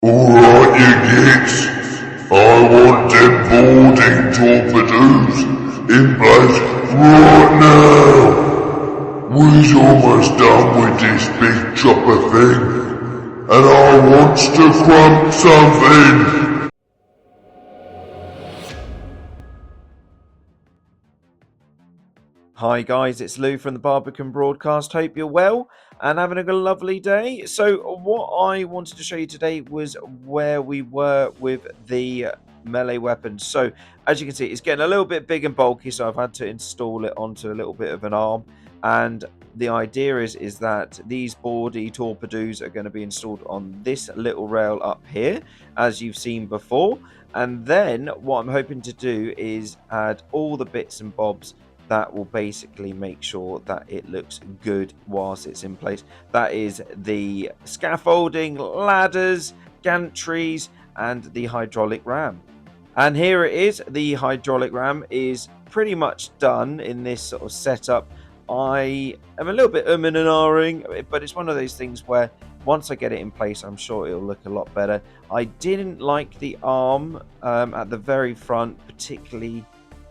Alright, you gits. I want them boarding torpedoes in place right now. We's almost done with this big chopper thing, and I wants to crump something. Hi guys, it's Lou from the Barbican Broadcast. Hope you're well and having a lovely day. So what I wanted to show you today was where we were with the melee weapons. So as you can see, it's getting a little bit big and bulky, so I've had to install it onto a little bit of an arm. And the idea is that these Bordy Torpadoos are going to be installed on this little rail up here, as you've seen before. And then what I'm hoping to do is add all the bits and bobs that will basically make sure that it looks good whilst it's in place. That is the scaffolding, ladders, gantries, and the hydraulic ram. And here it is. The hydraulic ram is pretty much done in this sort of setup. I am a little bit and ahhing, but it's one of those things where once I get it in place, I'm sure it'll look a lot better. I didn't like the arm at the very front, particularly.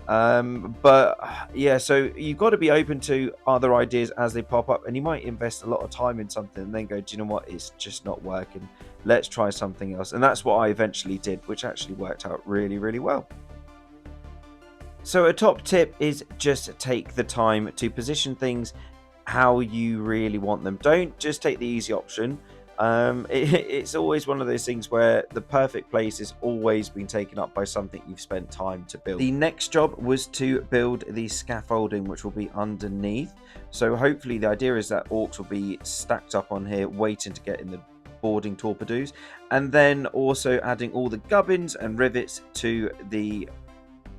But yeah, so you've got to be open to other ideas as they pop up, and you might invest a lot of time in something and then go, do you know what, it's just not working, let's try something else. And that's what I eventually did, which actually worked out really, really well. So a top tip is just take the time to position things how you really want them. Don't just take the easy option. It's always one of those things where the perfect place has always been taken up by something you've spent time to build. The next job was to build the scaffolding, which will be underneath. So hopefully the idea is that orcs will be stacked up on here waiting to get in the boarding torpedoes, and then also adding all the gubbins and rivets to the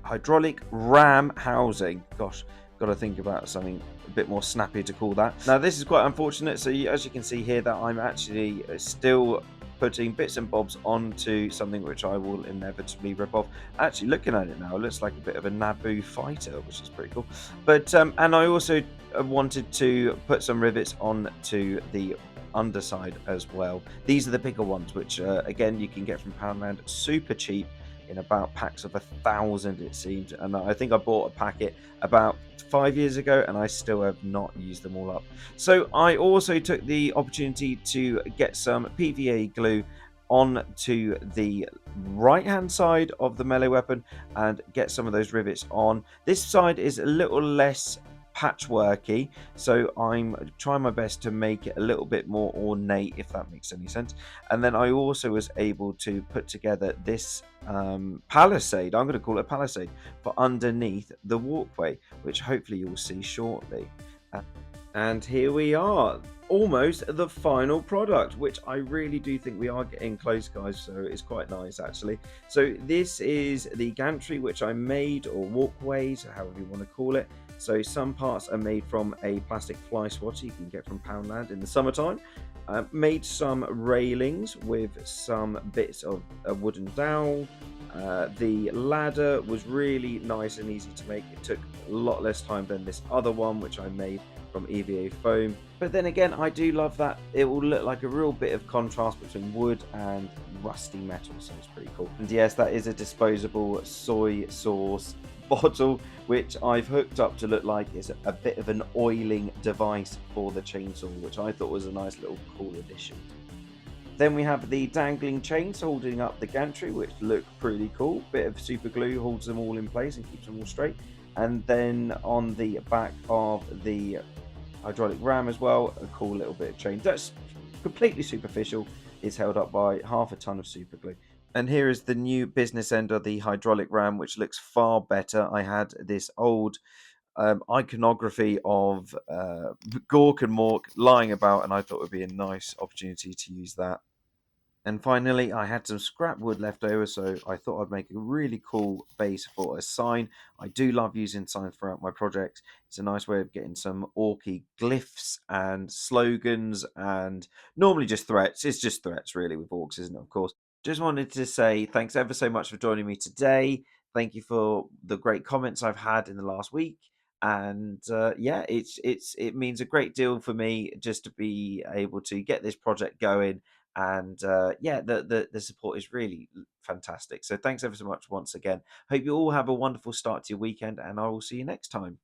hydraulic ram housing. Gosh, got to think about something a bit more snappy to call that. Now this is quite unfortunate, so as you can see here that I'm actually still putting bits and bobs onto something which I will inevitably rip off. Actually, looking at it now, it looks like a bit of a Naboo fighter, which is pretty cool. But and I also wanted to put some rivets onto the underside as well. These are the bigger ones, which again you can get from Poundland super cheap in about packs of 1,000 it seems, and I think I bought a packet about 5 years ago and I still have not used them all up. So I also took the opportunity to get some PVA glue onto the right hand side of the melee weapon and get some of those rivets on. This side is a little less patchworky, so I'm trying my best to make it a little bit more ornate, if that makes any sense. And then I also was able to put together this palisade, I'm going to call it a palisade, for underneath the walkway, which hopefully you'll see shortly. And here we are, almost the final product, which I really do think we are getting close, guys, so it's quite nice actually. So this is the gantry which I made, or walkways, however you want to call it. So some parts are made from a plastic fly swatter you can get from Poundland in the summertime. Made some railings with some bits of a wooden dowel. The ladder was really nice and easy to make. It took a lot less time than this other one which I made from EVA foam. But then again, I do love that it will look like a real bit of contrast between wood and rusty metal, so it's pretty cool. And yes, that is a disposable soy sauce bottle which I've hooked up to look like it's a bit of an oiling device for the chainsaw, which I thought was a nice little cool addition. Then we have the dangling chains holding up the gantry, which look pretty cool. Bit of super glue holds them all in place and keeps them all straight. And then on the back of the hydraulic ram as well, a cool little bit of chain that's completely superficial, is held up by half a ton of super glue. And here is the new business end of the hydraulic ram, which looks far better. I had this old iconography of Gork and Mork lying about, and I thought it would be a nice opportunity to use that. And finally, I had some scrap wood left over, so I thought I'd make a really cool base for a sign. I do love using signs throughout my projects. It's a nice way of getting some orky glyphs and slogans, and normally just threats. It's just threats, really, with orcs, isn't it, of course? Just wanted to say thanks ever so much for joining me today. Thank you for the great comments I've had in the last week. And yeah, it means a great deal for me just to be able to get this project going and yeah, the support is really fantastic. So thanks ever so much once again. Hope you all have a wonderful start to your weekend, and I will see you next time.